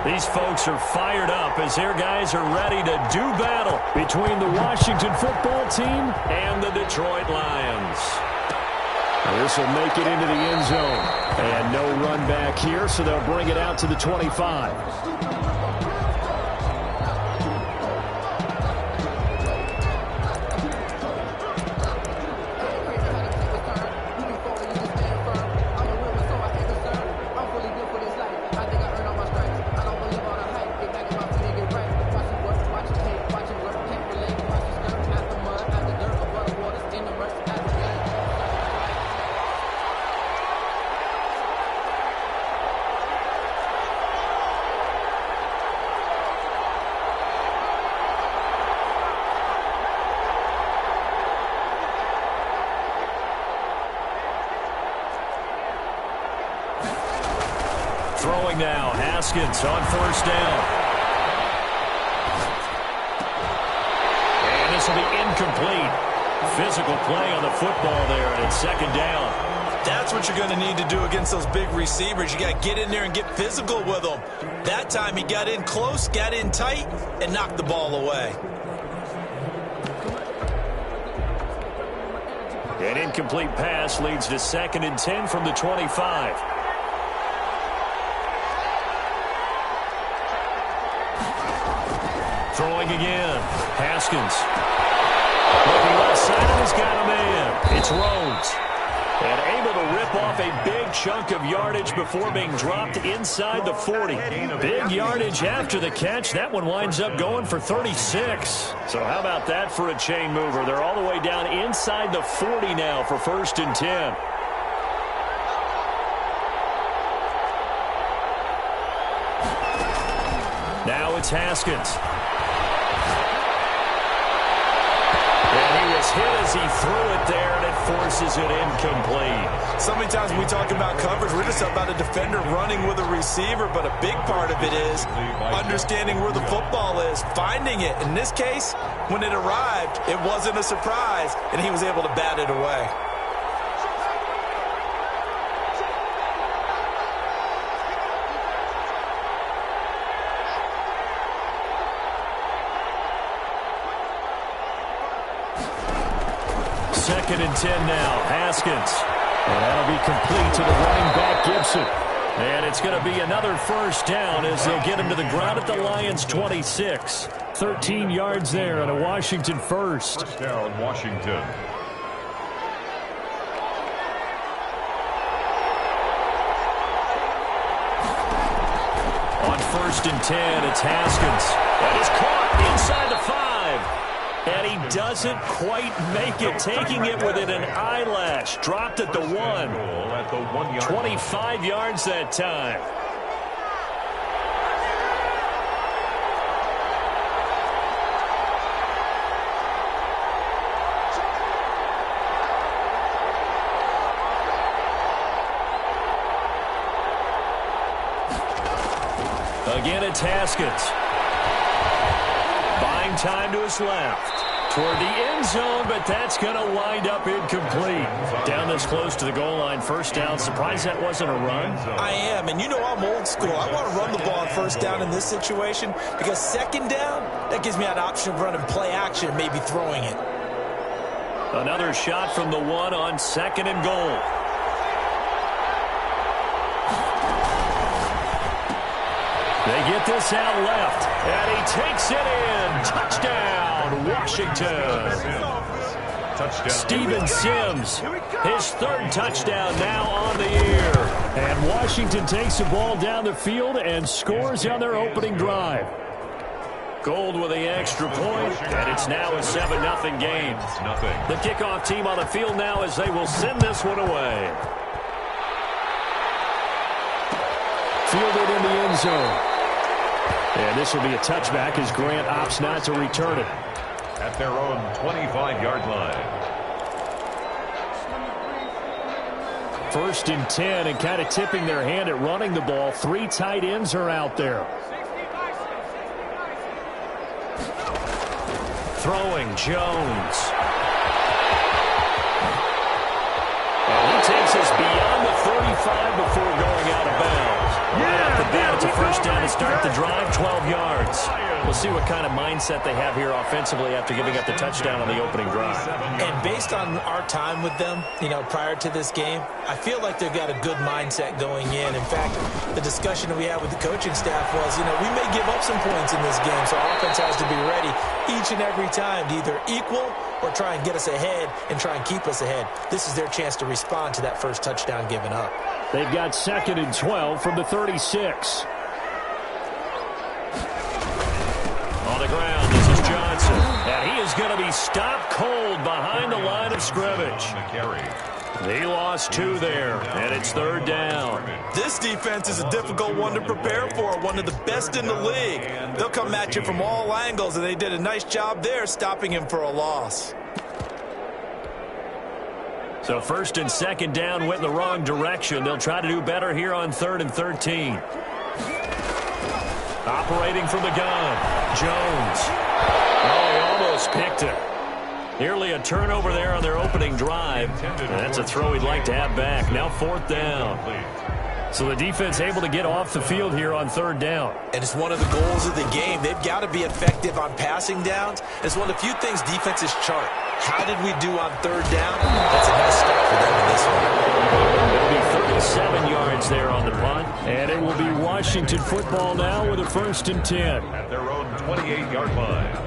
These folks are fired up as their guys are ready to do battle between the Washington football team and the Detroit Lions. This will make it into the end zone. And no run back here, so they'll bring it out to the 25. Throwing now, Haskins on first down. And this will be incomplete. Physical play on the football there, and it's second down. That's what you're going to need to do against those big receivers. You got to get in there and get physical with them. That time he got in close, got in tight, and knocked the ball away. An incomplete pass leads to 2nd and 10 from the 25. Throwing again. Haskins. Looking left side, and he's got a man. It's Rhodes. And able to rip off a big chunk of yardage before being dropped inside the 40. Big yardage after the catch. That one winds up going for 36. So how about that for a chain mover? They're all the way down inside the 40 now for 1st and 10. Now it's Haskins. Hit as he threw it there, and it forces it incomplete. So many times when we talk about coverage, we're just about a defender running with a receiver, but a big part of it is understanding where the football is, finding it. In this case, when it arrived, it wasn't a surprise, and he was able to bat it away. Second and 10 now. Haskins. And that'll be complete to the running back, Gibson. And it's going to be another first down as they'll get him to the ground at the Lions' 26. 13 yards there and a Washington first. First down, Washington. On 1st and 10, it's Haskins. That is caught inside the 5. And he doesn't quite make it, taking it within an eyelash. Dropped at the 1. 25 yards that time. Again, it's Haskins. Buying time to his left. Toward the end zone, but that's going to wind up incomplete. Down this close to the goal line, first down. Surprised that wasn't a run? I am, and you know I'm old school. I want to run the ball on first down in this situation because second down, that gives me that option of running play action and maybe throwing it. Another shot from the 1 on 2nd and goal. They get this out left, and he takes it in. Touchdown, Washington. Touchdown. Steven Sims, his 3rd touchdown now on the year. And Washington takes the ball down the field and scores on their opening drive. Gold with the extra point, and it's now a 7-0 game. The kickoff team on the field now as they will send this one away. Fielded in the end zone. And this will be a touchback as Grant opts not to return it. At their own 25-yard line. 1st and 10, and kind of tipping their hand at running the ball. 3 tight ends are out there. Throwing, Jones. And he takes us beyond the 35 before going out of bounds. Right off the bat, it's a first down to start the drive, 12 yards. We'll see what kind of mindset they have here offensively after giving up the touchdown on the opening drive. And based on our time with them, prior to this game, I feel like they've got a good mindset going in. In fact, the discussion that we had with the coaching staff was, we may give up some points in this game, so our offense has to be ready each and every time to either equal or try and get us ahead and try and keep us ahead. This is their chance to respond to that first touchdown given up. They've got 2nd and 12 from the 36. On the ground, this is Johnson. And he is going to be stopped cold behind the line of scrimmage. He lost 2 there, and it's 3rd down. This defense is a difficult one to prepare for, one of the best in the league. They'll come at you from all angles, and they did a nice job there stopping him for a loss. So 1st and 2nd down went in the wrong direction. They'll try to do better here on 3rd and 13. Operating from the gun, Jones. Oh, he almost picked it. Nearly a turnover there on their opening drive. And that's a throw he'd like to have back. Now 4th down. So the defense able to get off the field here on 3rd down. And it's one of the goals of the game. They've got to be effective on passing downs. It's one of the few things defenses chart. How did we do on 3rd down? That's a nice start for them in this one. It'll be 37 yards there on the punt. And it will be Washington football now with a 1st and 10. At their own 28-yard line.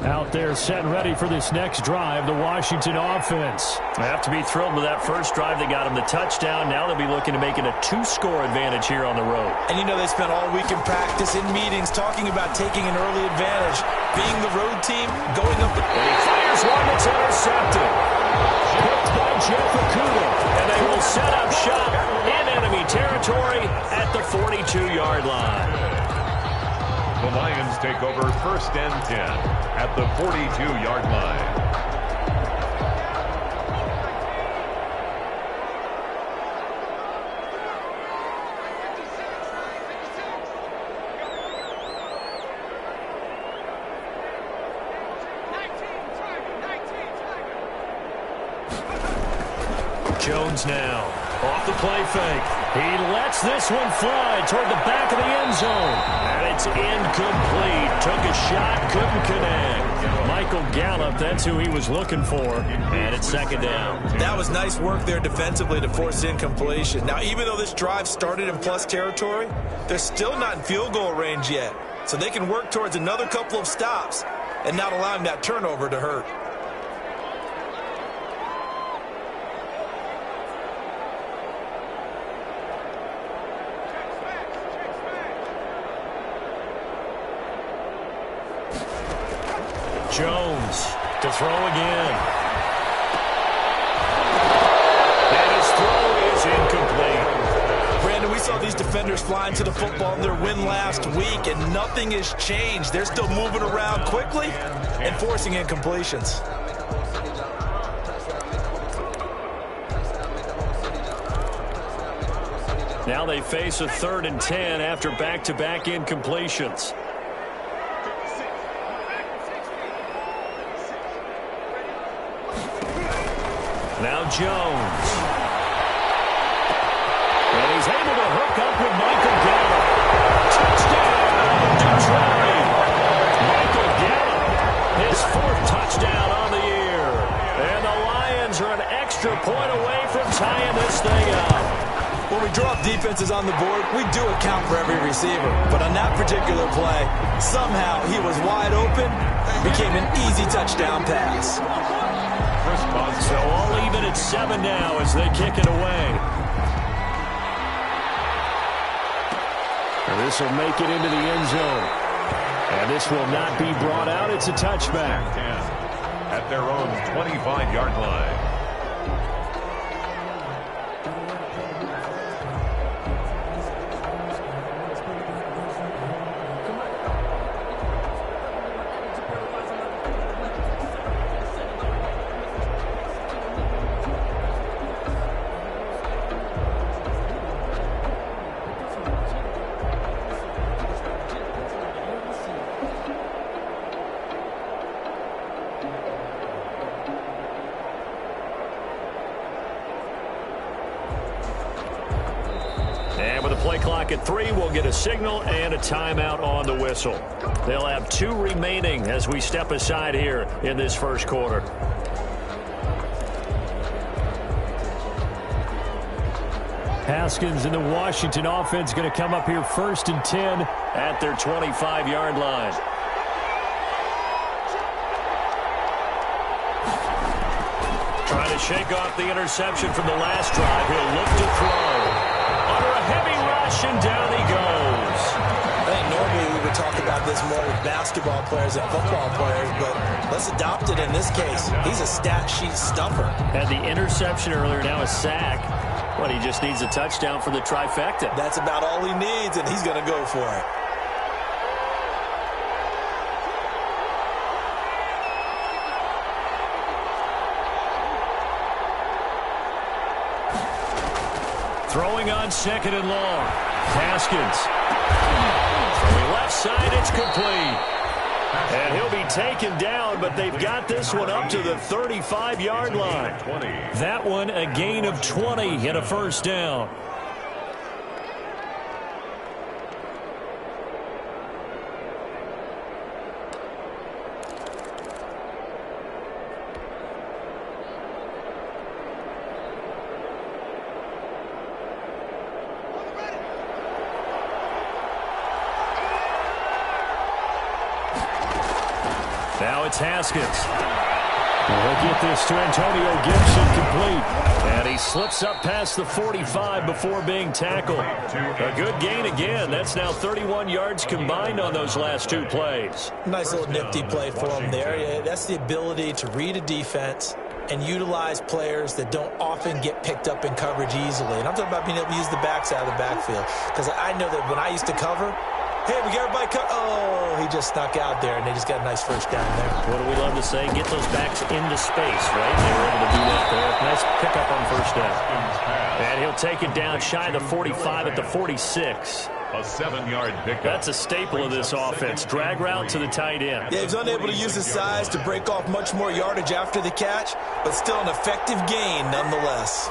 Out there set and ready for this next drive, the Washington offense. They have to be thrilled with that first drive. They got them the touchdown. Now they'll be looking to make it a 2-score advantage here on the road. And they spent all week in practice, in meetings, talking about taking an early advantage. Being the road team, going up the... And he fires one that's intercepted. Picked by Jeff Okuda. And they will set up shop in enemy territory at the 42-yard line. The Lions take over 1st and 10 at the 42-yard line. Jones now off the play fake. He lets this one fly toward the back of the end zone. And it's incomplete. Took a shot, couldn't connect. Michael Gallup, that's who he was looking for. And it's 2nd down. That was nice work there defensively to force incompletion. Now, even though this drive started in plus territory, they're still not in field goal range yet. So they can work towards another couple of stops and not allowing that turnover to hurt. Jones to throw again. And his throw is incomplete. Brandon, we saw these defenders flying to the football in their win last week, and nothing has changed. They're still moving around quickly and forcing incompletions. Now they face a 3rd and 10 after back-to-back incompletions. Now Jones. And he's able to hook up with Michael Gallup. Touchdown, Detroit. Michael Gallup, his 4th touchdown on the year. And the Lions are an extra point away from tying this thing up. When we drop defenses on the board, we do account for every receiver. But on that particular play, somehow he was wide open, became an easy touchdown pass. So all even at 7 now as they kick it away. And this will make it into the end zone. And this will not be brought out. It's a touchback. At their own 25-yard line. play clock at 3. We'll get a signal and a timeout on the whistle. They'll have 2 remaining as we step aside here in this first quarter. Haskins and the Washington offense going to come up here 1st and 10 at their 25-yard line. Trying to shake off the interception from the last drive. He'll look to throw. Under a heavy rush, and down he goes. I think normally we would talk about this more with basketball players and football players, but let's adopt it in this case. He's a stat sheet stuffer. Had the interception earlier, now a sack. Well, he just needs a touchdown for the trifecta. That's about all he needs, and he's going to go for it. Throwing on 2nd and long. Haskins. From the left side, it's complete. And he'll be taken down, but they've got this one up to the 35-yard line. That one a gain of 20 and a first down. Now it's Haskins. We'll get this to Antonio Gibson complete. And he slips up past the 45 before being tackled. A good gain again. That's now 31 yards combined on those last 2 plays. Nice little nifty play for him there. Yeah, that's the ability to read a defense and utilize players that don't often get picked up in coverage easily. And I'm talking about being able to use the backside of the backfield. Because I know that when I used to cover, hey, we got everybody cut. Oh, he just snuck out there, and they just got a nice first down there. What do we love to say? Get those backs into space, right? They were able to do that there. Nice pickup on first down. And he'll take it down shy of the 45 at the 46. A 7-yard pickup. That's a staple of this offense. Drag route to the tight end. Yeah, he's unable to use his size to break off much more yardage after the catch, but still an effective gain nonetheless.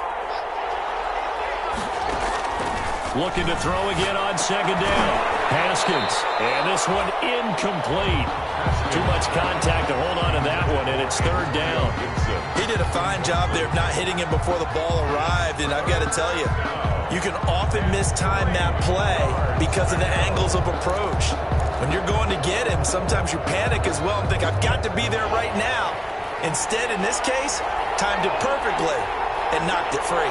Looking to throw again on 2nd down. Haskins, and this one incomplete. Too much contact to hold on to that one, and it's 3rd down. He did a fine job there of not hitting him before the ball arrived, and I've got to tell you, you can often mistime that play because of the angles of approach. When you're going to get him, sometimes you panic as well and think, I've got to be there right now. Instead, in this case, timed it perfectly and knocked it free.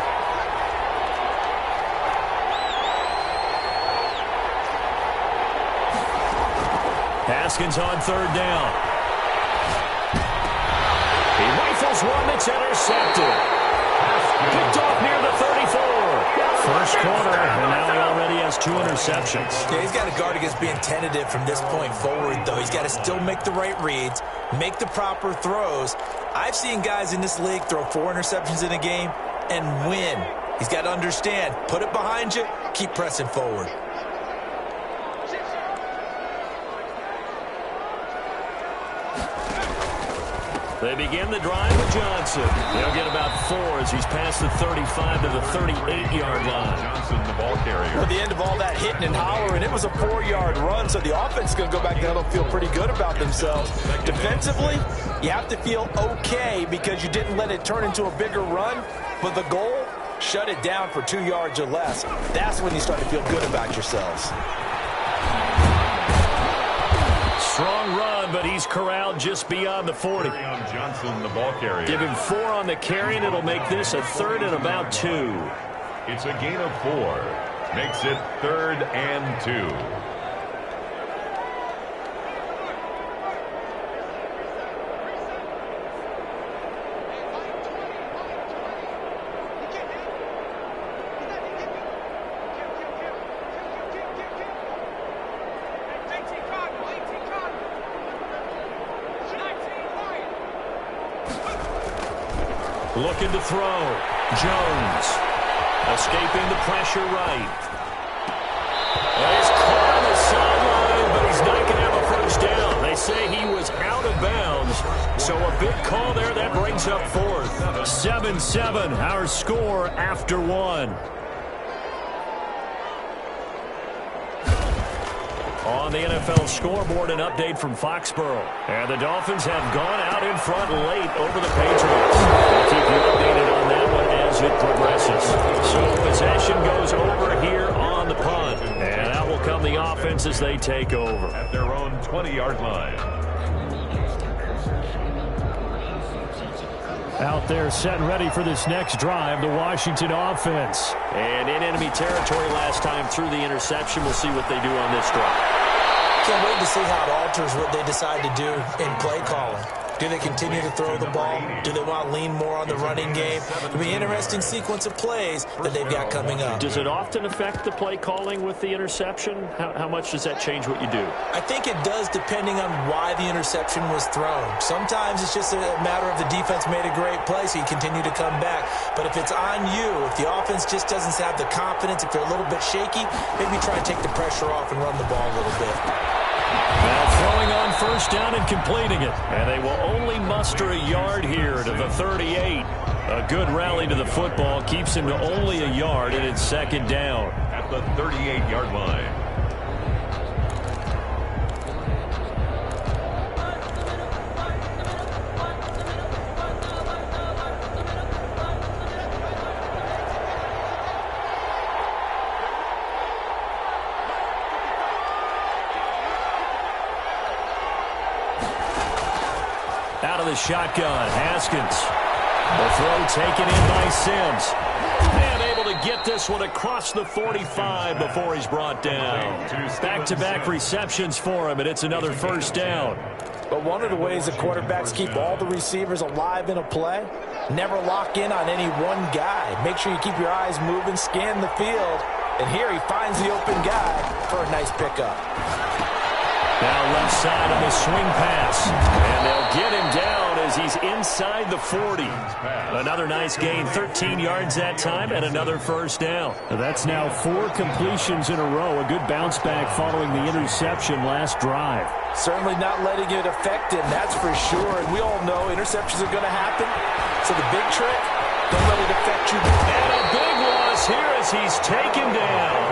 Haskins on 3rd down. He rifles one that's intercepted. Picked off near the 34. First quarter, and now he already has 2 interceptions. Yeah, he's got to guard against being tentative from this point forward, though. He's got to still make the right reads, make the proper throws. I've seen guys in this league throw 4 interceptions in a game and win. He's got to understand, put it behind you, keep pressing forward. They begin the drive with Johnson. They'll get about 4 as he's past the 35 to the 38-yard line. Johnson, the ball carrier. At the end of all that hitting and hollering, it was a 4-yard run, so the offense is going to go back down and feel pretty good about themselves. Defensively, you have to feel okay because you didn't let it turn into a bigger run, but the goal, shut it down for 2 yards or less. That's when you start to feel good about yourselves. Strong run, but he's corralled just beyond the 40. Johnson, the ball carrier. Give him 4 on the carry, and it'll make this a 3rd and about 2. It's a gain of 4. Makes it 3rd and 2. Looking to throw. Jones. Escaping the pressure right. Well, he's caught on the sideline, but he's not going to have a first down. They say he was out of bounds. So a big call there. That brings up 4th. 7-7, our score after 1. On the NFL scoreboard, an update from Foxborough. And the Dolphins have gone out in front late over the Patriots. We'll keep you updated on that one as it progresses. So possession goes over here on the punt. And out will come the offense as they take over. At their own 20-yard line. Out there set and ready for this next drive, the Washington offense. And in enemy territory last time through the interception. We'll see what they do on this drive. Can't wait to see how it alters what they decide to do in play calling. Do they continue to throw the ball? Do they want to lean more on the running game? It'll be an interesting sequence of plays that they've got coming up. Does it often affect the play calling with the interception? How much does that change what you do? I think it does depending on why the interception was thrown. Sometimes it's just a matter of the defense made a great play, so you continue to come back. But if it's on you, if the offense just doesn't have the confidence, if they're a little bit shaky, maybe try and take the pressure off and run the ball a little bit. Now throwing on first down and completing it. And they will only muster a yard here to the 38. A good rally to the football keeps him to only a yard, and it's second down. At the 38-yard line. Out of the shotgun, Haskins. The throw taken in by Sims. And able to get this one across the 45 before he's brought down. Back-to-back receptions for him, and it's another first down. But one of the ways the quarterbacks keep all the receivers alive in a play, never lock in on any one guy. Make sure you keep your eyes moving, scan the field. And here he finds the open guy for a nice pickup. Now left side of the swing pass. And they'll get him down as he's inside the 40. Another nice gain, 13 yards that time, and another first down. That's now 4 completions in a row. A good bounce back following the interception last drive. Certainly not letting it affect him, that's for sure. And we all know interceptions are going to happen. So the big trick, don't let it affect you. And a big loss here as he's taken down.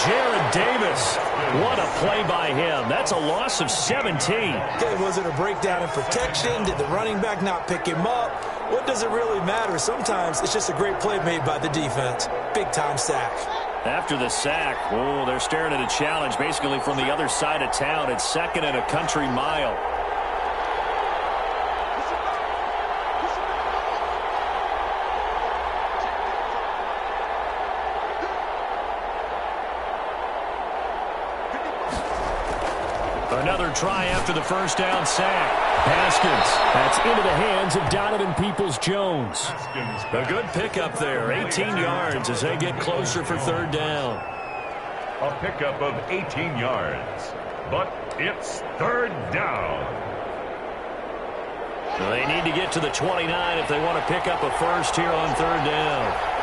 Jared Davis, what a play by him. That's a loss of 17. Okay, was it a breakdown in protection? Did the running back not pick him up? What does it really matter? Sometimes it's just a great play made by the defense. Big-time sack. After the sack, oh, they're staring at a challenge basically from the other side of town. It's second and a country mile. Another try after the first down sack. Haskins, that's into the hands of Donovan Peoples-Jones. A good pickup there, 18 yards as they get closer for third down. A pickup of 18 yards, but it's third down. They need to get to the 29 if they want to pick up a first here on third down.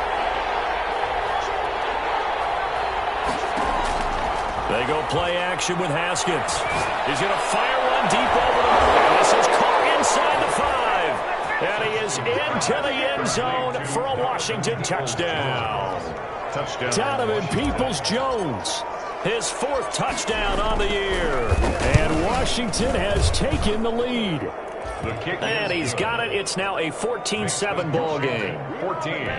They go play action with Haskins. He's going to fire one deep over the middle. This is caught inside the 5. And he is into the end zone for a Washington touchdown. Donovan Peoples-Jones, his 4th touchdown on the year. And Washington has taken the lead. And he's got it. It's now a 14-7 ball game. 14,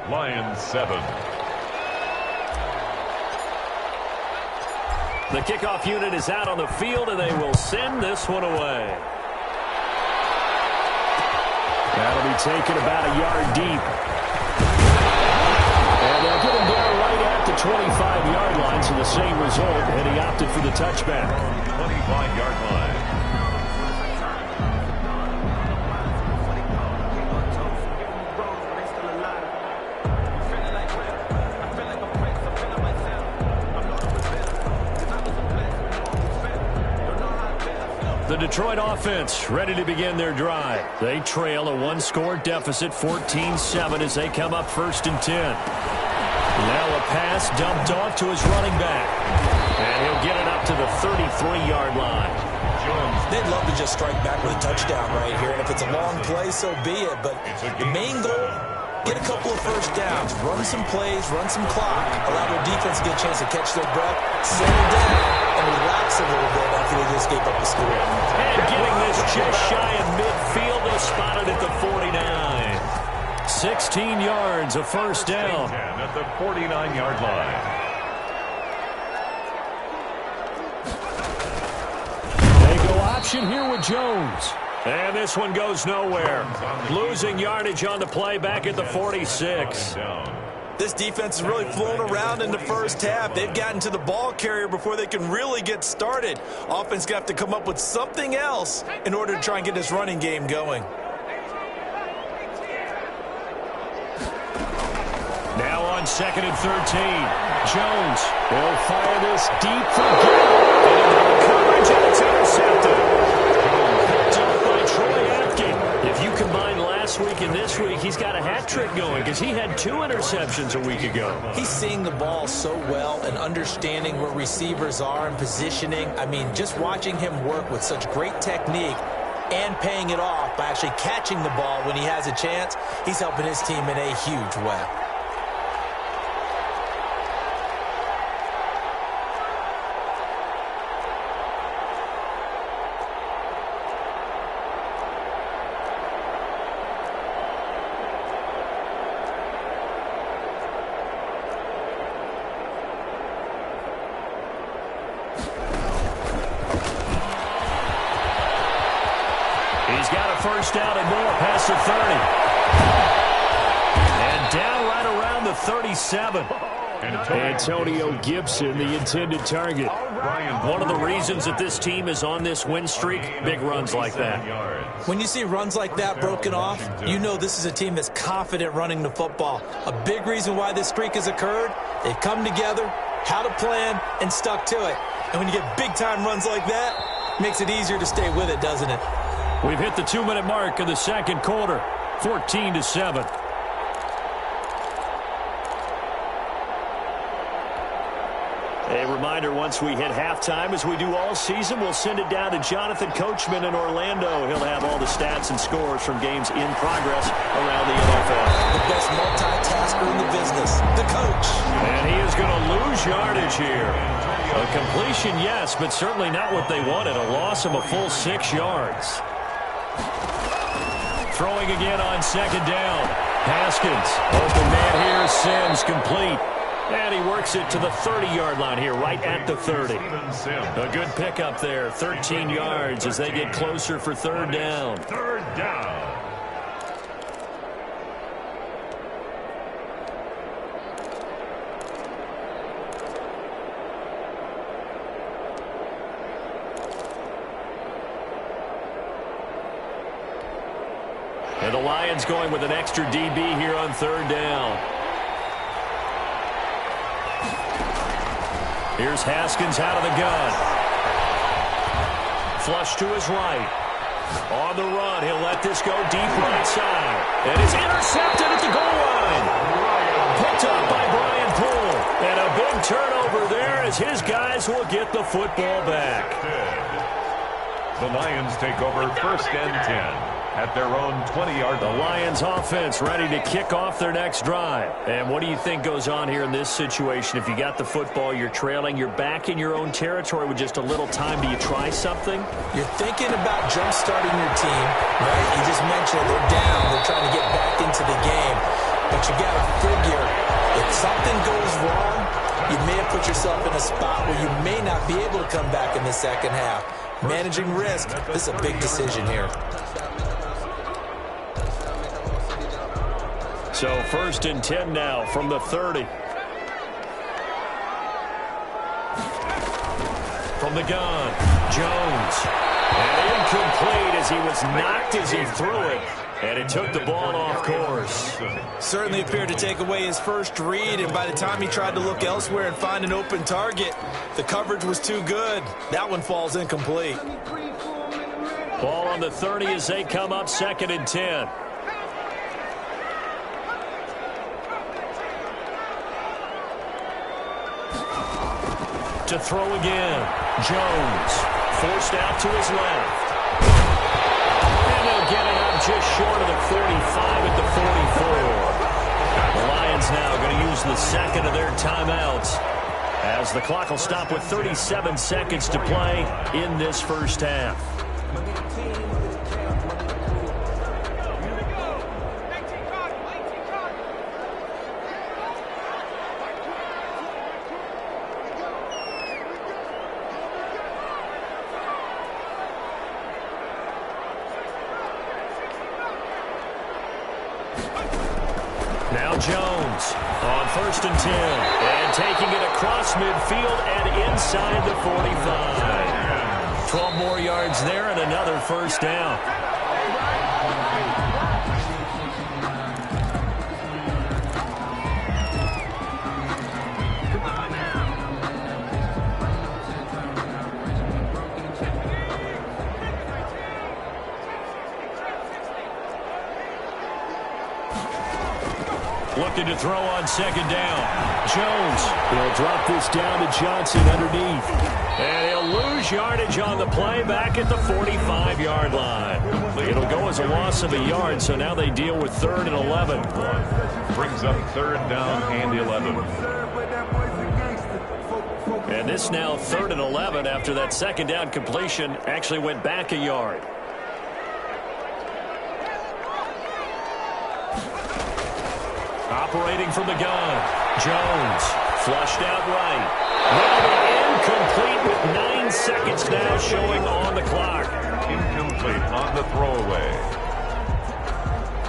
Lions 7. The kickoff unit is out on the field, and they will send this one away. That'll be taken about a yard deep. And they'll get him down right at the 25-yard line, so the same result, and he opted for the touchback. 25-yard line. The Detroit offense ready to begin their drive. They trail a 1-score deficit, 14-7, as they come up 1st and 10. Now a pass dumped off to his running back. And he'll get it up to the 33-yard line. They'd love to just strike back with a touchdown right here. And if it's a long play, so be it. But the main goal, get a couple of first downs, run some plays, run some clock, allow their defense to get a chance to catch their breath, settle down, and and relax a little bit after they just gave up a score. And getting this just shy of midfield, they'll spot it at the 49. 16 yards, a first down. At the 49-yard line. They go option here with Jones. And this one goes nowhere. Losing yardage on the play back at the 46. This defense has really flown around in the first half. They've gotten to the ball carrier before they can really get started. Offense got to come up with something else in order to try and get this running game going. Now on 2nd and 13. Jones will fire this deep for Gill. Coverage, and it's intercepted. Picked up by Troy Apke. If you combine last week and this week, he's got a hat trick going because he had 2 interceptions a week ago. He's seeing the ball so well and understanding where receivers are and positioning. I mean, just watching him work with such great technique and paying it off by actually catching the ball when he has a chance, he's helping his team in a huge way. He's got a first down and more past the 30. And down right around the 37. Antonio Gibson, the intended target. One of the reasons that this team is on this win streak, big runs like that. When you see runs like that broken off, you know this is a team that's confident running the football. A big reason why this streak has occurred, they've come together, had a plan, and stuck to it. And when you get big-time runs like that, it makes it easier to stay with it, doesn't it? We've hit the 2-minute mark of the second quarter, 14-7. A reminder, once we hit halftime, as we do all season, we'll send it down to Jonathan Coachman in Orlando. He'll have all the stats and scores from games in progress around the NFL. The best multitasker in the business, the coach. And he is going to lose yardage here. A completion, yes, but certainly not what they wanted. A loss of a full 6 yards. Throwing again on 2nd down. Haskins, open man here, Sims complete. And he works it to the 30-yard line here, right at the 30. A good pickup there, 13 yards as they get closer for 3rd down. 3rd down. And the Lions going with an extra DB here on 3rd down. Here's Haskins out of the gun. Flush to his right. On the run, he'll let this go deep right side. And is intercepted at the goal line. Picked up by Brian Poole. And a big turnover there as his guys will get the football back. The Lions take over 1st and 10. At their own 20-yard line. The Lions offense ready to kick off their next drive. And what do you think goes on here in this situation? If you got the football, you're trailing, you're back in your own territory with just a little time. Do you try something? You're thinking about jump-starting your team, right? You just mentioned they're down. They're trying to get back into the game. But you got to figure, if something goes wrong, you may have put yourself in a spot where you may not be able to come back in the second half. Managing risk, this is a big decision here. So 1st and 10 now from the 30. From the gun, Jones. And incomplete as he was knocked as he threw it. And it took the ball off course. Certainly appeared to take away his first read, and by the time he tried to look elsewhere and find an open target, the coverage was too good. That one falls incomplete. Ball on the 30 as they come up 2nd and 10. To throw again. Jones forced out to his left. And they'll get it up just short of the 45 at the 44. The Lions now going to use the 2nd of their timeouts. as the clock will stop with 37 seconds to play in this first half. Now Jones on 1st and 10. And taking it across midfield and inside the 45. 12 more yards there and another first down. Looking to throw on 2nd down. Jones will drop this down to Johnson underneath. And he'll lose yardage on the play back at the 45-yard line. It'll go as a loss of a yard, so now they deal with 3rd and 11. Brings up 3rd down and 11. And this now 3rd and 11 after that 2nd down completion actually went back a yard. Operating from the gun. Jones flushed out right. Incomplete with 9 seconds now showing on the clock. Incomplete on the throwaway.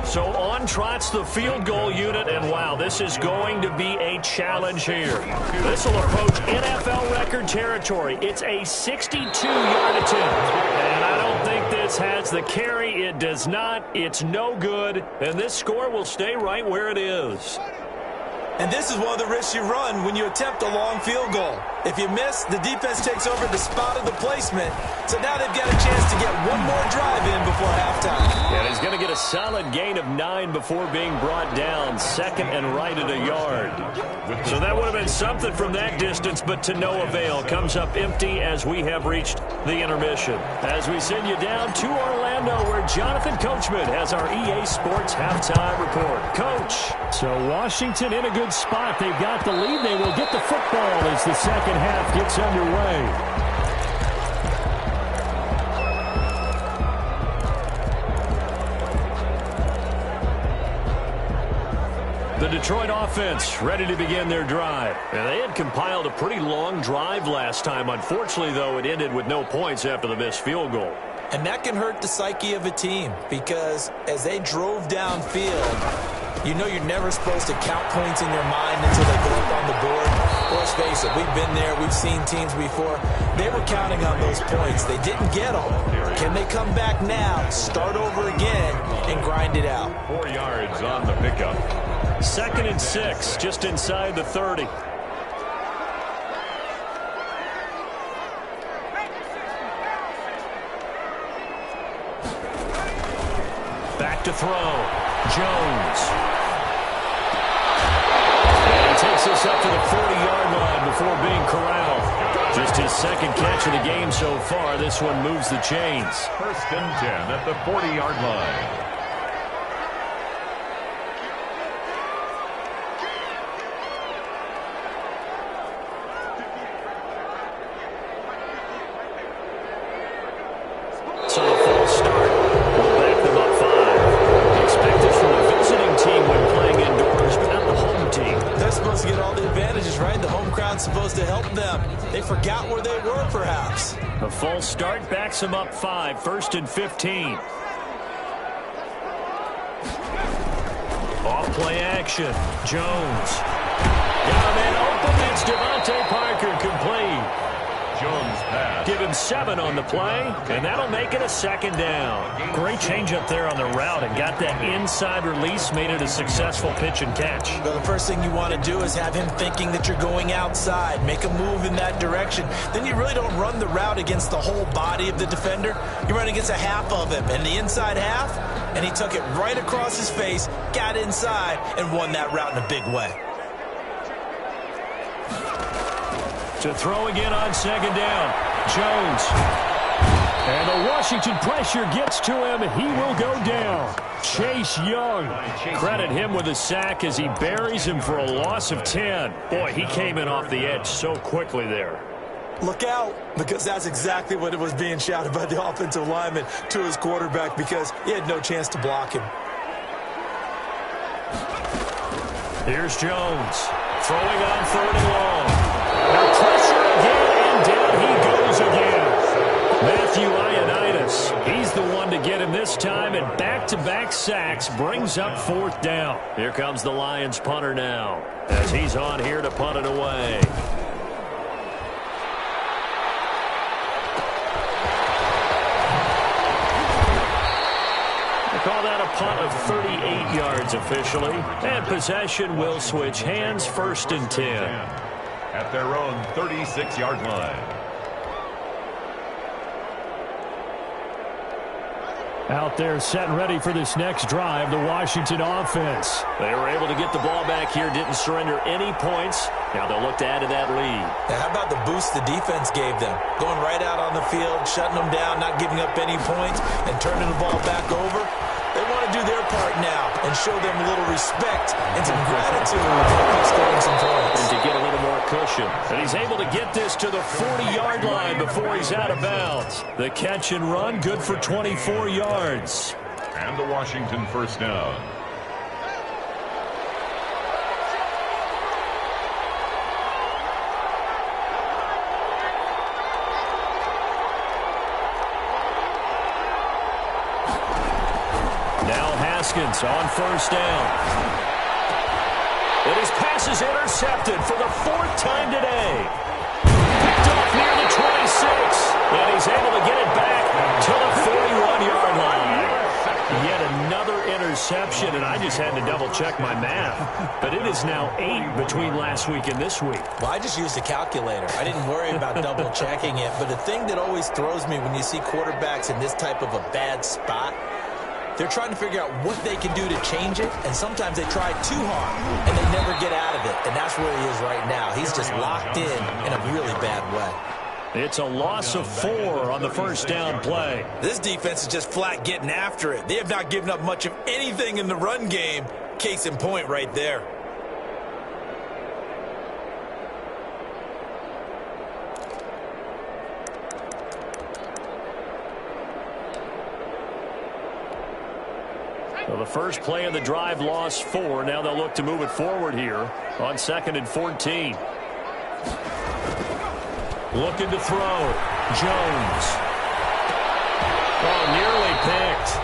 So on trots the field goal unit, and wow, this is going to be a challenge here. This will approach NFL record territory. It's a 62-yard attempt. And I don't think this has the carry. It does not. It's no good. And this score will stay right where it is. And this is one of the risks you run when you attempt a long field goal. If you miss, the defense takes over the spot of the placement. So now they've got a chance to get one more drive in before halftime. And he's going to get a solid gain of 9 before being brought down. 2nd and right at a yard. So that would have been something from that distance, but to no avail. Comes up empty as we have reached the intermission. As we send you down to Orlando, where Jonathan Coachman has our EA Sports halftime report. Coach. So Washington in a good spot. They've got the lead. They will get the football as the second half gets underway. The Detroit offense ready to begin their drive. And they had compiled a pretty long drive last time. Unfortunately, though, it ended with no points after the missed field goal. And that can hurt the psyche of a team because as they drove downfield, you know you're never supposed to count points in your mind until they go up on the board. Let's face it, we've been there. We've seen teams before. They were counting on those points. They didn't get them. Can they come back now, start over again, and grind it out? 4 yards on the pickup. 2nd and 6, just inside the 30. Back to throw. Jones. And he takes this up to the 40-yard line before being corralled. Just his 2nd catch of the game so far. This one moves the chains. 1st and 10 at the 40-yard line. So the false start will back them up 5. Expected from the visiting team when playing indoors, but not the home team. They're supposed to get all the advantages, right? The home crowd's supposed to help them. They forgot where they were, perhaps. The false start backs them up 5. 1st and 15. Off play action. Jones. Got him in open. It's Devontae Parker complete. Jones pass. Give him 7 on the play, and that'll make it a 2nd down. Great change up there on the route and got that inside release, made it a successful pitch and catch. Well, the first thing you want to do is have him thinking that you're going outside, make a move in that direction. Then you really don't run the route against the whole body of the defender. You run against a half of him, and the inside half, and he took it right across his face, got inside, and won that route in a big way. To throw again on 2nd down. Jones. And the Washington pressure gets to him. He will go down. Chase Young. Credit him with a sack as he buries him for a loss of 10. Boy, he came in off the edge so quickly there. Look out, because that's exactly what it was being shouted by the offensive lineman to his quarterback, because he had no chance to block him. Here's Jones throwing on 3rd and long. Now pressure again, and down he goes again. Matthew Ioannidis, he's the one to get him this time, and back-to-back sacks brings up 4th down. Here comes the Lions punter now, as he's on here to punt it away. Call that a punt of 38 yards officially. And possession will switch hands, 1st and 10. At their own 36-yard line. Out there set and ready for this next drive, the Washington offense. They were able to get the ball back here, didn't surrender any points. Now they'll look to add to that lead. Now, how about the boost the defense gave them? Going right out on the field, shutting them down, not giving up any points, and turning the ball back over. They want to do their part now and show them a little respect and some gratitude for scoring some points. And to get a little more cushion. And he's able to get this to the 40-yard line before he's out of bounds. The catch and run, good for 24 yards. And the Washington 1st down. On 1st down. And his pass is intercepted for the 4th time today. Picked off near the 26. And he's able to get it back to the 41-yard line. Yet another interception, and I just had to double-check my math. But it is now 8 between last week and this week. Well, I just used a calculator. I didn't worry about double-checking it. But the thing that always throws me when you see quarterbacks in this type of a bad spot, they're trying to figure out what they can do to change it, and sometimes they try too hard, and they never get out of it. And that's where he is right now. He's just locked in a really bad way. It's a loss of 4 on the 1st down play. This defense is just flat getting after it. They have not given up much of anything in the run game. Case in point right there. Well, the first play of the drive lost 4. Now they'll look to move it forward here on 2nd and 14. Looking to throw. Jones. Oh, nearly picked.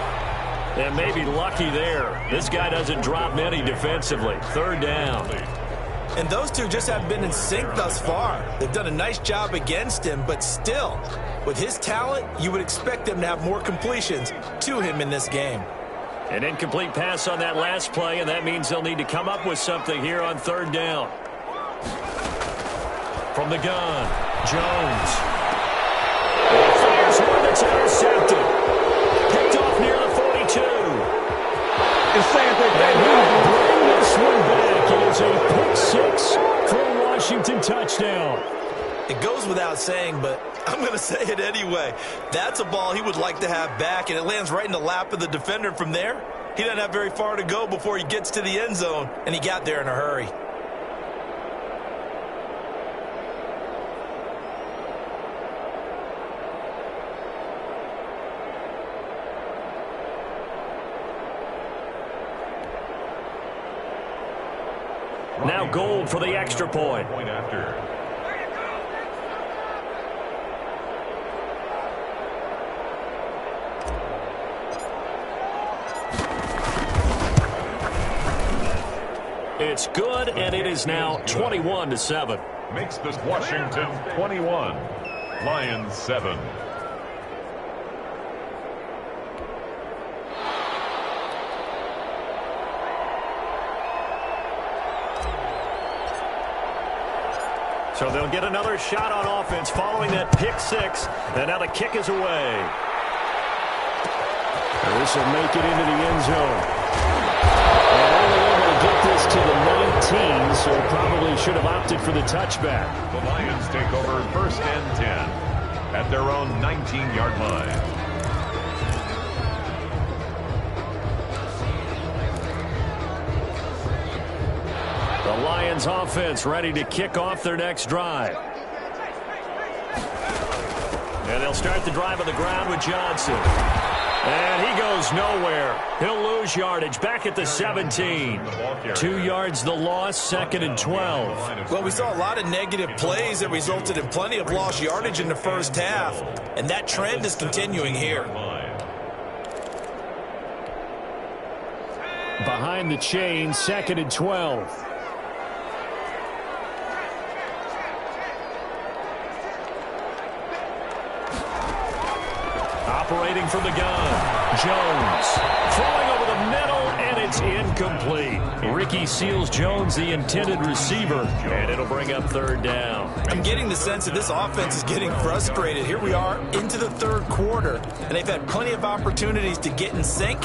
And maybe lucky there. This guy doesn't drop many defensively. 3rd down. And those two just haven't been in sync thus far. They've done a nice job against him, but still, with his talent, you would expect them to have more completions to him in this game. An incomplete pass on that last play, and that means they'll need to come up with something here on 3rd down. From the gun, Jones. And fires one that's intercepted. Picked off near the 42. And he'll bring this one back. It is a pick-6 for a Washington touchdown. It goes without saying, but I'm going to say it anyway. That's a ball he would like to have back, and it lands right in the lap of the defender from there. He doesn't have very far to go before he gets to the end zone, and he got there in a hurry. Now Gold for the extra point. Point after. It's good, and it is now 21-7. Makes this Washington 21, Lions 7. So they'll get another shot on offense following that pick-6, and now the kick is away. And this will make it into the end zone. And only able to get this to the 19, so probably should have opted for the touchback. The Lions take over 1st and 10. at their own 19-yard line. The Lions offense ready to kick off their next drive. And they'll start the drive on the ground with Johnson. And he goes nowhere. He'll lose yardage back at the 17. 2 yards the loss, 2nd and 12. Well, we saw a lot of negative plays that resulted in plenty of lost yardage in the first half. And that trend is continuing here. Behind the chain, 2nd and 12. Operating from the gun, Jones throwing over the middle, and it's incomplete. Ricky Seals-Jones, the intended receiver, and it'll bring up 3rd down. I'm getting the sense that this offense is getting frustrated. Here we are into the 3rd quarter, and they've had plenty of opportunities to get in sync.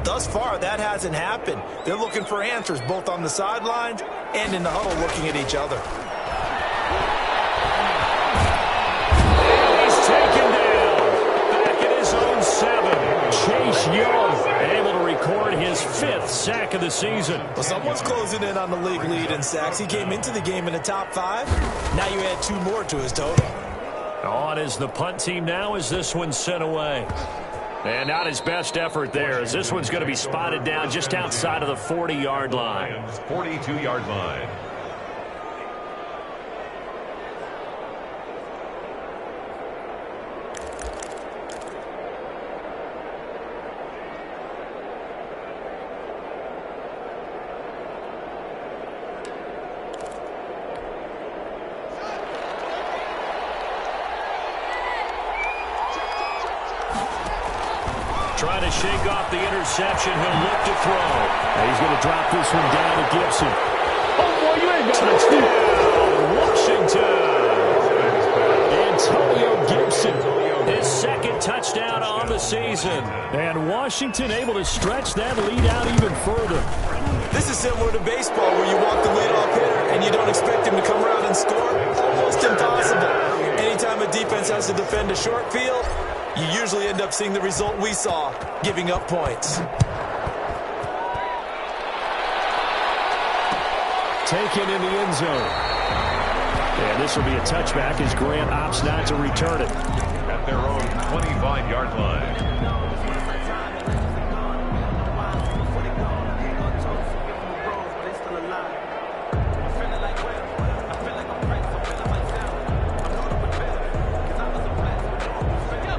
Thus far, that hasn't happened. They're looking for answers both on the sidelines and in the huddle looking at each other. He's taken down. Zone 7, Chase Young able to record his 5th sack of the season. Well, someone's closing in on the league lead in sacks. He came into the game in the top 5. Now you add 2 more to his total. On is the punt team now as this one's sent away. And not his best effort there as this one's going to be spotted down just outside of the 40-yard line. 42-yard line. Trying to shake off the interception. He'll look to throw. And he's going to drop this one down to Gibson. Oh, boy, you ain't got it, Steve. Washington. Antonio Gibson. His 2nd touchdown on the season. And Washington able to stretch that lead out even further. This is similar to baseball where you walk the leadoff hitter and you don't expect him to come around and score. Almost impossible. Anytime a defense has to defend a short field, you usually end up seeing the result we saw, giving up points. Taken in the end zone. And this will be a touchback as Grant opts not to return it. At their own 25-yard line.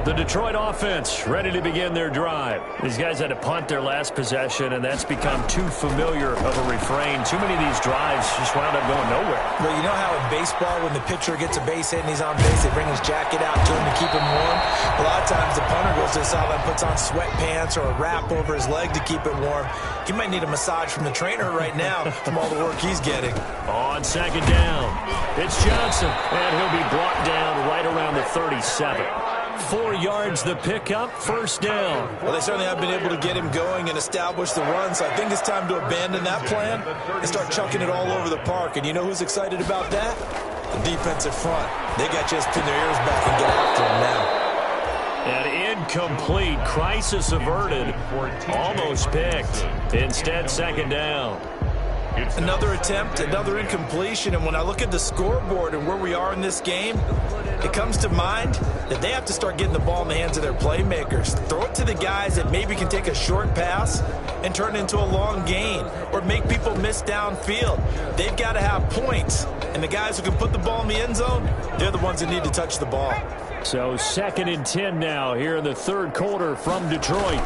The Detroit offense ready to begin their drive. These guys had to punt their last possession, and that's become too familiar of a refrain. Too many of these drives just wound up going nowhere. Well, you know how in baseball when the pitcher gets a base hit and he's on base, they bring his jacket out to him to keep him warm? A lot of times the punter goes to the sideline, puts on sweatpants or a wrap over his leg to keep it warm. He might need a massage from the trainer right now from all the work he's getting. On 2nd down, it's Johnson, and he'll be brought down right around the 37. 4 yards the pickup, 1st down. Well, they certainly have been able to get him going and establish the run, so I think it's time to abandon that plan and start chucking it all over the park. And you know who's excited about that? The defensive front. They got just pin their ears back and get after him now. An incomplete, crisis averted, almost picked. Instead, 2nd down. Another attempt, another incompletion, and when I look at the scoreboard and where we are in this game, it comes to mind that they have to start getting the ball in the hands of their playmakers. Throw it to the guys that maybe can take a short pass and turn it into a long gain or make people miss downfield. They've got to have points, and the guys who can put the ball in the end zone, they're the ones that need to touch the ball. So 2nd and 10 now here in the 3rd quarter from Detroit.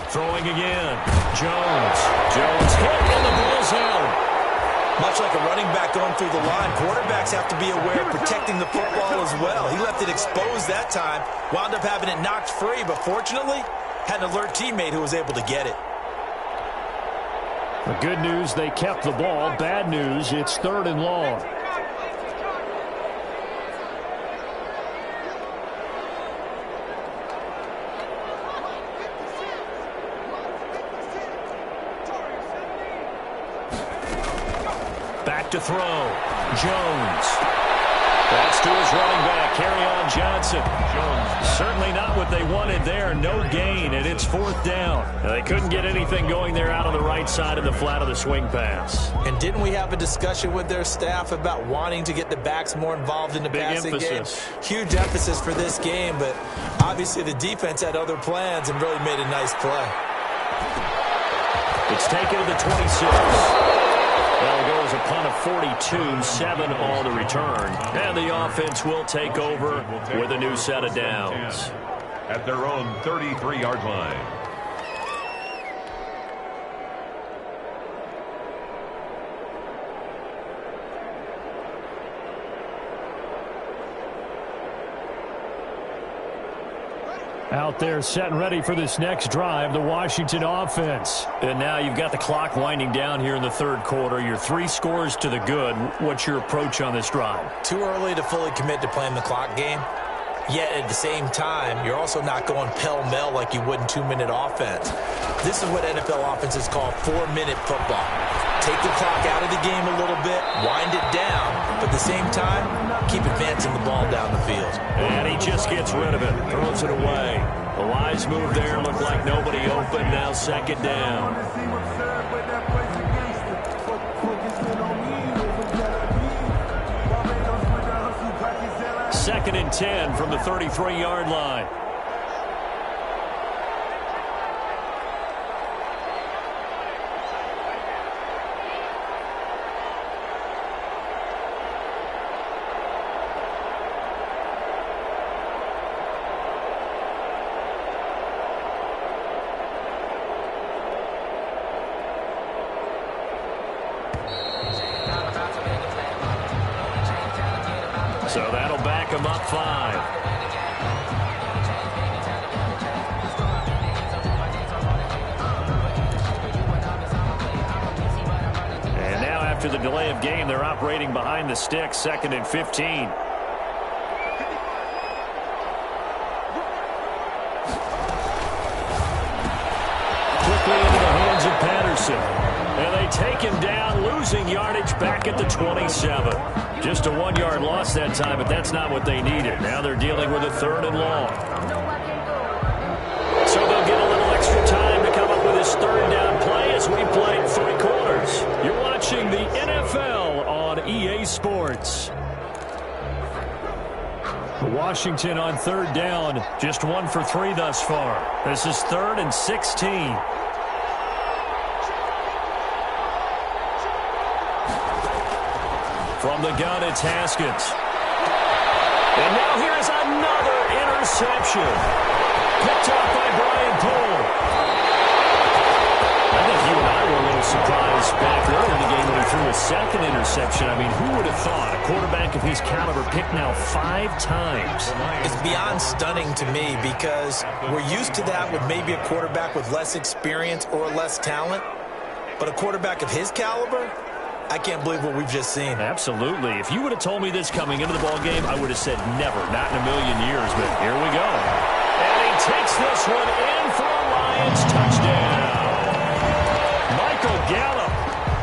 Throwing again. Jones hit in the bullseye. Much like a running back going through the line, quarterbacks have to be aware of protecting the football as well. He left it exposed that time, wound up having it knocked free, but fortunately, had an alert teammate who was able to get it. The good news, they kept the ball. Bad news, it's 3rd and long. Back to throw. Jones. That's to his running back, Kerryon Johnson. Certainly not what they wanted there. No gain, and it's 4th down. They couldn't get anything going there out on the right side of the flat of the swing pass. And didn't we have a discussion with their staff about wanting to get the backs more involved in the passing game? Huge emphasis for this game, but obviously the defense had other plans and really made a nice play. It's taken to the 26. That'll go as a punt of 42, 7 all to return. And the offense will take over with a new set of downs. At their own 33-yard line. Out there set and ready for this next drive, the Washington offense. And now you've got the clock winding down here in the 3rd quarter. You're 3 scores to the good. What's your approach on this drive? Too early to fully commit to playing the clock game. Yet at the same time, you're also not going pell-mell like you would in 2-minute offense. This is what NFL offenses call 4-minute football. Take the clock out of the game a little bit, wind it down, but at the same time, keep advancing the ball down the field. And he just gets rid of it, throws it away. A wise move there, looked like nobody open, now 2nd down. 2nd and 10 from the 33-yard line. So that'll back him up 5. And now after the delay of game, they're operating behind the sticks, 2nd and 15. Quickly into the hands of Patterson. And they take him down, losing yardage back at the 27. Just a 1-yard loss that time, but that's not what they needed. Now they're dealing with a 3rd and long. So they'll get a little extra time to come up with his 3rd down play as we play 3 quarters. You're watching the NFL on EA Sports. Washington on 3rd down, just 1 for 3 thus far. This is 3rd and 16. From the gun, it's Haskins. And now here's another interception. Picked off by Brian Poole. I think you and I were a little surprised back early in the game when he threw a 2nd interception. I mean, who would have thought a quarterback of his caliber picked now 5 times? It's beyond stunning to me because we're used to that with maybe a quarterback with less experience or less talent. But a quarterback of his caliber, I can't believe what we've just seen. Absolutely. If you would have told me this coming into the ballgame, I would have said never, not in a million years. But here we go. And he takes this one in for a Lions touchdown. Michael Gallup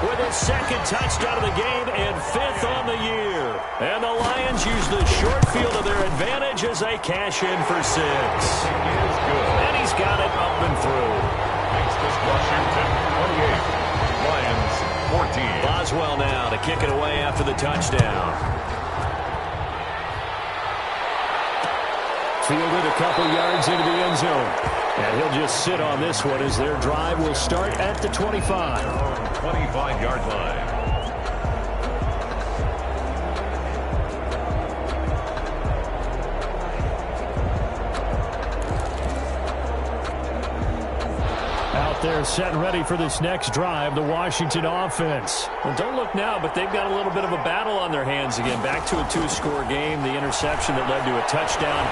with his 2nd touchdown of the game and 5th on the year. And the Lions use the short field to their advantage as they cash in for 6. He is good. And he's got it up and through. Makes this Washington 28. Lions 14. Boswell now to kick it away after the touchdown. Fielded a couple yards into the end zone. And he'll just sit on this one as their drive will start at the 25. 25-yard line. They're set and ready for this next drive, the Washington offense. Well, don't look now, but they've got a little bit of a battle on their hands again. Back to a 2-score game, the interception that led to a touchdown.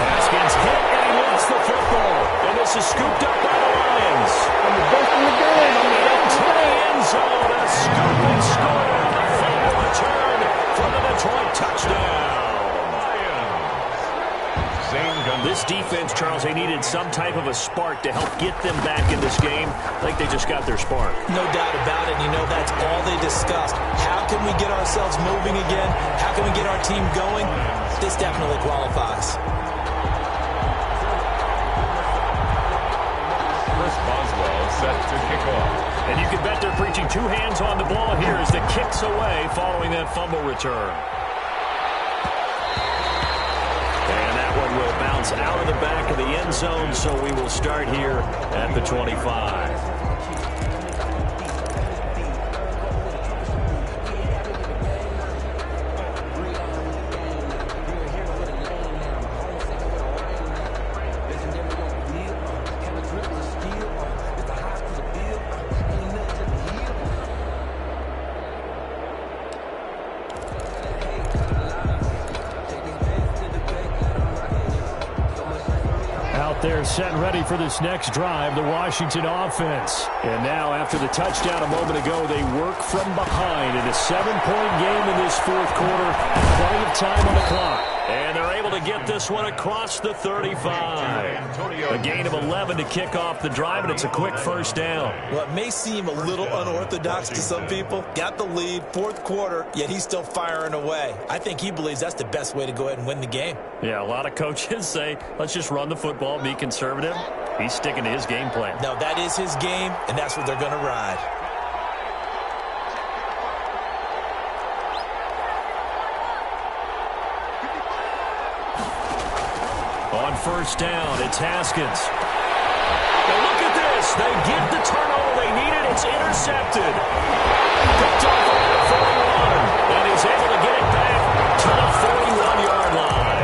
Haskins hit, and he lost the football. And this is scooped up by the Lions. And the best in the game. Into the end zone, a scoop and score. A final return for the Detroit touchdown. Zane This defense, Charles, they needed need some type of a spark to help get them back in this game. I think they just got their spark. No doubt about it. You know, that's all they discussed. How can we get ourselves moving again? How can we get our team going? This definitely qualifies. Chris Boswell set to kick off. And you can bet they're preaching two hands on the ball here as the kick's away following that fumble return. And that one will bounce out of the back of the end zone, so we will start here at the 25. They're set and ready for this next drive, the Washington offense. And now, after the touchdown a moment ago, they work from behind in a 7-point game in this fourth quarter. Plenty of time on the clock. And they're able to get this one across the 35. A gain of 11 to kick off the drive, and it's a quick first down. Well, it may seem a little unorthodox to some people. Got the lead, fourth quarter, yet he's still firing away. I think he believes that's the best way to go ahead and win the game. Yeah, a lot of coaches say, let's just run the football, be conservative. He's sticking to his game plan. No, that is his game, and that's what they're going to ride. On first down, it's Haskins. Now look at this. They get the turnover they needed. It's intercepted. Picked off at the 41. And he's able to get it back to the 41-yard line.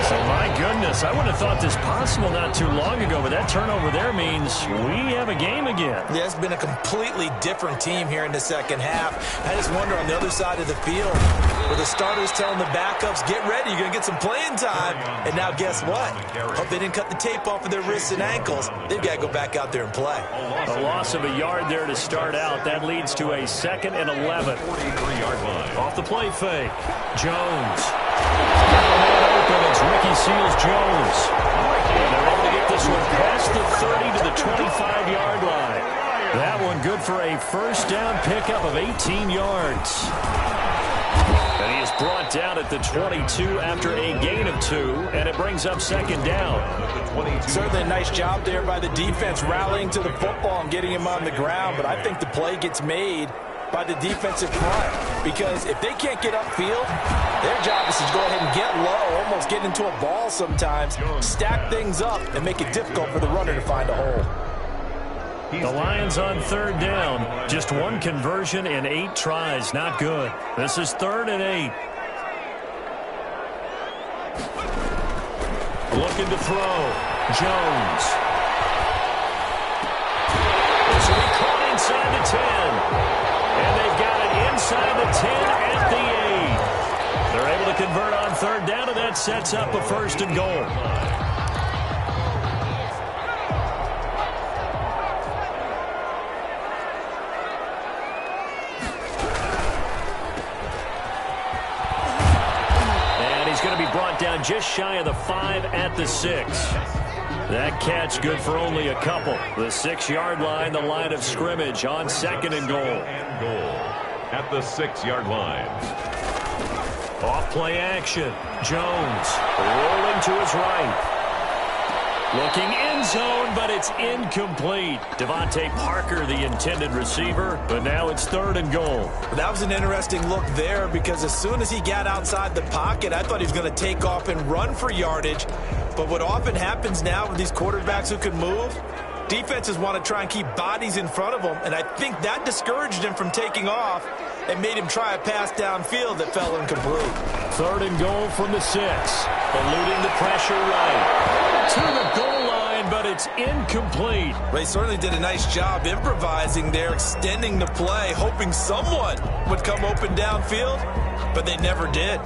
So my goodness, I wouldn't have thought this possible not too long ago, but that turnover there means we have a game again. Yeah, it's been a completely different team here in the second half. I just wonder on the other side of the field where the starters telling the backups, get ready, you're going to get some playing time. And now guess what? Hope they didn't cut the tape off of their wrists and ankles. They've got to go back out there and play. A loss of a yard there to start out. That leads to a 2nd and 11. 43-yard line. Off the play fake. Jones. Open, it's Ricky Seals-Jones. And they're able to get this one past the 30 to the 25-yard line. That one good for a first down pickup of 18 yards. And he is brought down at the 22 after a gain of 2, and it brings up second down. Certainly a nice job there by the defense rallying to the football and getting him on the ground, but I think the play gets made by the defensive front, because if they can't get upfield, their job is to go ahead and get low, almost get into a ball sometimes, stack things up, and make it difficult for the runner to find a hole. The Lions on third down. Just one conversion in 8 tries. Not good. This is 3rd and 8. Looking to throw. Jones. This will be caught inside the 10. And they've got it inside the 10 at the 8. They're able to convert on third down, and that sets up a 1st and goal. Brought down just shy of the 5 at the 6. That catch good for only a couple. The 6-yard line, the line of scrimmage on 2nd and goal. At the 6-yard line. Off play action. Jones rolling to his right. Looking end zone, but it's incomplete. Devontae Parker, the intended receiver, but now it's 3rd and goal. That was an interesting look there, because as soon as he got outside the pocket, I thought he was going to take off and run for yardage. But what often happens now with these quarterbacks who can move, defenses want to try and keep bodies in front of them, and I think that discouraged him from taking off and made him try a pass downfield that fell incomplete. 3rd and goal from the 6. Eluding the pressure right. To the goal line, but it's incomplete. They certainly did a nice job improvising there, extending the play, hoping someone would come open downfield, but they never did.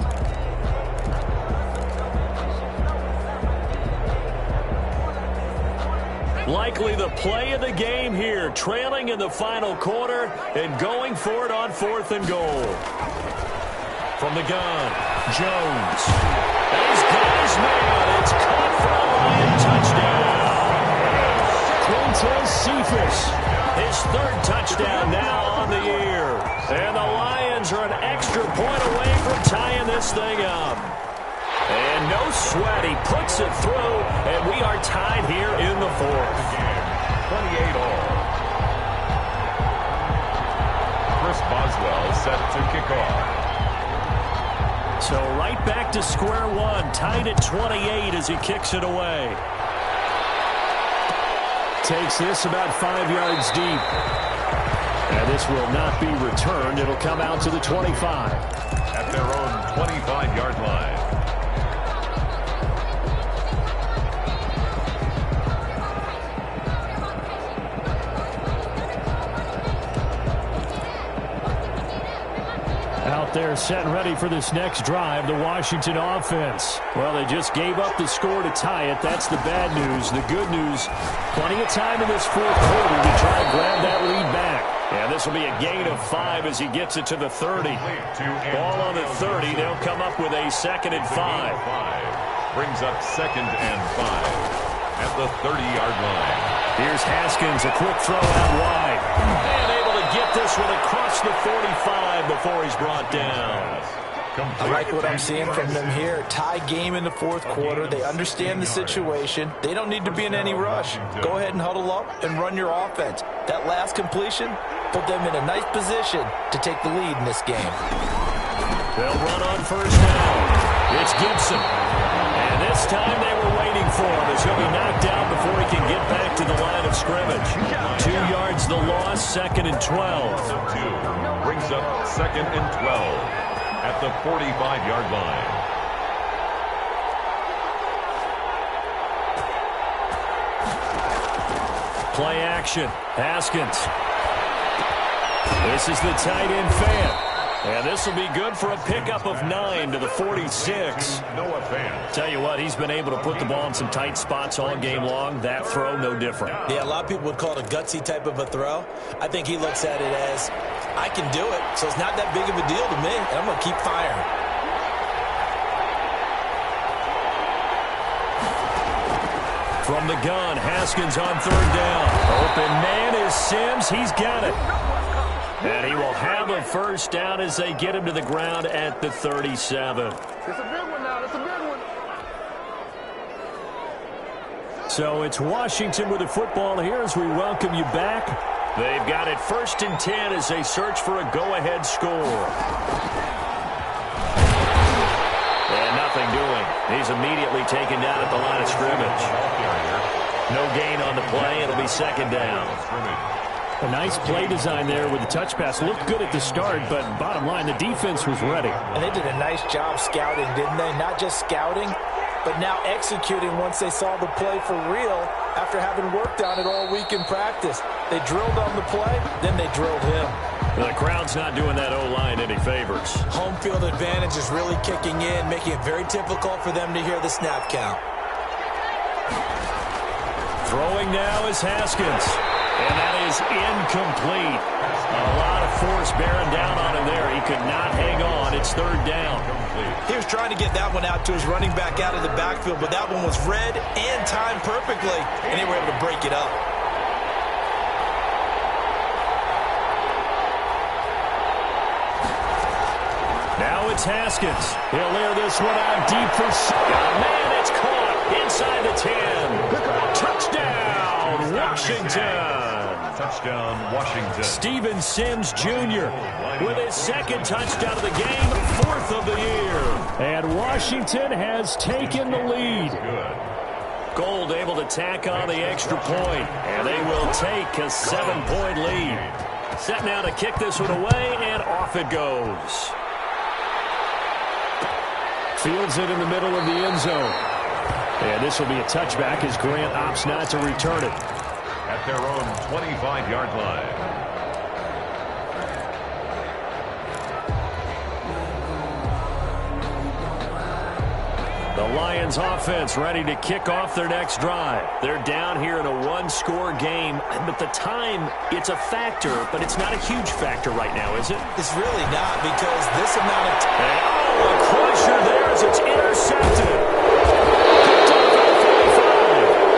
Likely the play of the game here, trailing in the final quarter and going for it on 4th and goal. From the gun, Jones. He's got his man. It's caught for a Lion touchdown. Quintez Cephas. His third touchdown now on the year. And the Lions are an extra point away from tying this thing up. And no sweat. He puts it through, and we are tied here in the fourth. 28 all. Chris Boswell set to kick off. So right back to square one, tied at 28 as he kicks it away. Takes this about 5 yards deep. And this will not be returned. It'll come out to the 25. At their own 25-yard line. Out there set and ready for this next drive, the Washington offense. Well, they just gave up the score to tie it. That's the bad news. The good news, plenty of time in this fourth quarter to try and grab that lead back. And this will be a gain of 5 as he gets it to the 30. Ball on the 30. They'll come up with a 2nd and 5. Brings up 2nd and 5 at the 30-yard line. Here's Haskins, a quick throw out wide. And able to get this one across the 45 before he's brought down. I like what I'm seeing from them here. Tie game in the fourth quarter. They understand the situation. They don't need to be in any rush. Go ahead and huddle up and run your offense. That last completion put them in a nice position to take the lead in this game. They'll run on first down. It's Gibson. And this time they were waiting for him as he'll be knocked out before he can get back to the line of scrimmage. 2 yards the loss, 2nd and 12. Brings up 2nd and 12 at the 45-yard line. Play action. Haskins. This is the tight end fan. And this will be good for a pickup of 9 to the 46. Noah Fant. Tell you what, he's been able to put the ball in some tight spots all game long. That throw, no different. Yeah, a lot of people would call it a gutsy type of a throw. I think he looks at it as, I can do it, so it's not that big of a deal to me, and I'm going to keep firing. From the gun, Haskins on 3rd down. Open man is Sims. He's got it. And he will have a first down as they get him to the ground at the 37. It's a big one now. It's a big one. So it's Washington with the football here as we welcome you back. They've got it 1st and 10 as they search for a go-ahead score. And nothing doing. He's immediately taken down at the line of scrimmage. No gain on the play. It'll be 2nd down. A nice play design there with the touch pass. Looked good at the start, but bottom line, the defense was ready. And they did a nice job scouting, didn't they? Not just scouting, but now executing once they saw the play for real after having worked on it all week in practice. They drilled on the play, then they drilled him. The crowd's not doing that O-line any favors. Home field advantage is really kicking in, making it very difficult for them to hear the snap count. Throwing now is Haskins. And that is incomplete. A lot of force bearing down on him there. He could not hang on. It's 3rd down. He was trying to get that one out to his running back out of the backfield, but that one was read and timed perfectly, and they were able to break it up. Now it's Haskins. He'll air this one out deep for... Man, it's caught inside the 10. Touchdown, Washington. Touchdown, Washington. Steven Sims Jr. with his 2nd touchdown of the game, 4th of the year. And Washington has taken the lead. Gold able to tack on the extra point, and they will take a 7-point lead. Set now to kick this one away, and off it goes. Fields it in the middle of the end zone. And this will be a touchback as Grant opts not to return it. At their own 25-yard line. The The Lions offense ready to kick off their next drive. They're down here in a one-score game, but the time, it's a factor, but it's not a huge factor right now, is it? It's really not, because this amount of time. Oh, a crusher there as it's intercepted.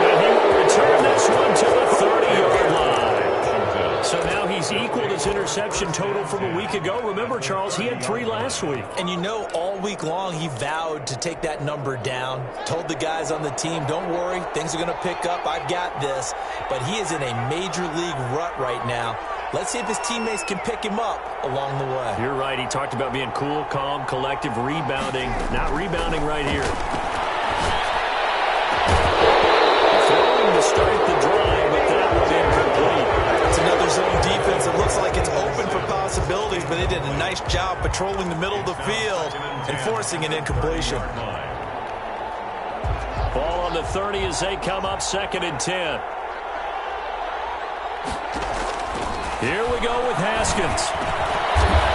And he will return this one to the 30-yard line. So now he's equaled his interception total from a week ago. Remember, Charles, he had 3 last week. And you know, all week long he vowed to take that number down. Told the guys on the team, don't worry, things are going to pick up. I've got this. But he is in a major league rut right now. Let's see if his teammates can pick him up along the way. You're right. He talked about being cool, calm, collective, rebounding. Not rebounding right here. Throwing to start the drive, but that was incomplete. It's another zone defense. It looks like it's open for possibilities, but they did a nice job patrolling the middle of the field and forcing an incompletion. Ball on the 30 as they come up 2nd and 10. Here we go with Haskins.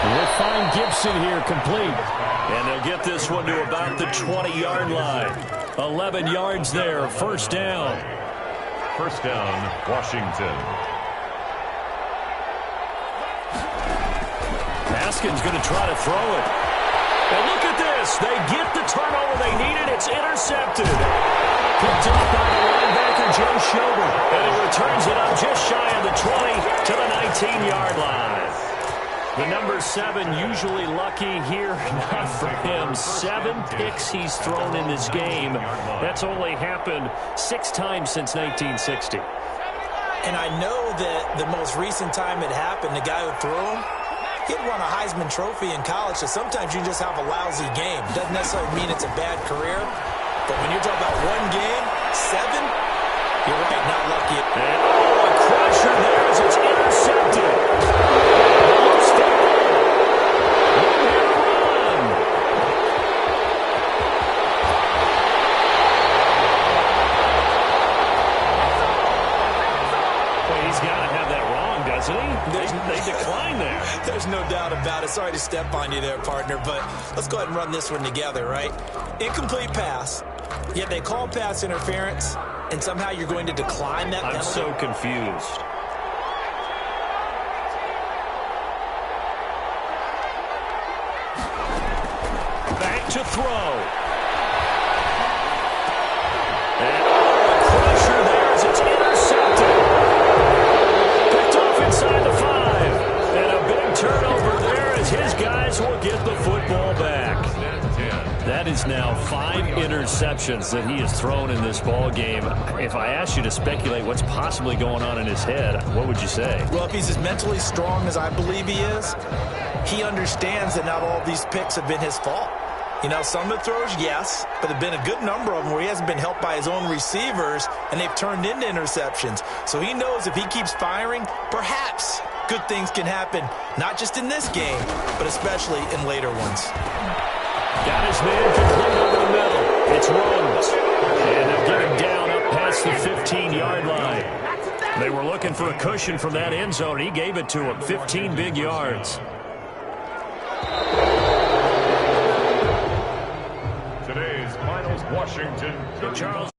We'll find Gibson here complete. And they'll get this one to about the 20-yard line. 11 yards there, first down. First down, Washington. Haskins going to try to throw it. And look at this. They get the turnover they needed. It's intercepted. Picked up by the linebacker, Joe Schobert. And he returns it up just shy of the 20 to the 19-yard line. The number 7 usually lucky here. Not for him. 7 picks he's thrown in this game. That's only happened 6 times since 1960. And I know that the most recent time it happened, the guy who threw him, he had won a Heisman Trophy in college, so sometimes you just have a lousy game. Doesn't necessarily mean it's a bad career, but when you're talking about one game, 7, you're right, not lucky. And, oh, a crusher there as it's intercepted. He's got to have that wrong, doesn't he? They decline there. There's no doubt about it. Sorry to step on you there, partner, but let's go ahead and run this one together, right? Incomplete pass, yet they call pass interference, and somehow you're going to decline that penalty? I'm so confused. Back to throw. And a crusher there as it's intercepted. Inside the 5. And a big turnover there as his guys will get the football back. That is now 5 interceptions that he has thrown in this ball game. If I asked you to speculate what's possibly going on in his head, what would you say? Well, if he's as mentally strong as I believe he is, he understands that not all of these picks have been his fault. You know, some of the throws, yes, but there have been a good number of them where he hasn't been helped by his own receivers, and they've turned into interceptions. So he knows if he keeps firing, perhaps good things can happen, not just in this game, but especially in later ones. Got his man complete over the middle. It's Rhodes. And they'll get him down up past the 15-yard line. They were looking for a cushion from that end zone. He gave it to him. 15 big yards. Today's finals, Washington. Charles.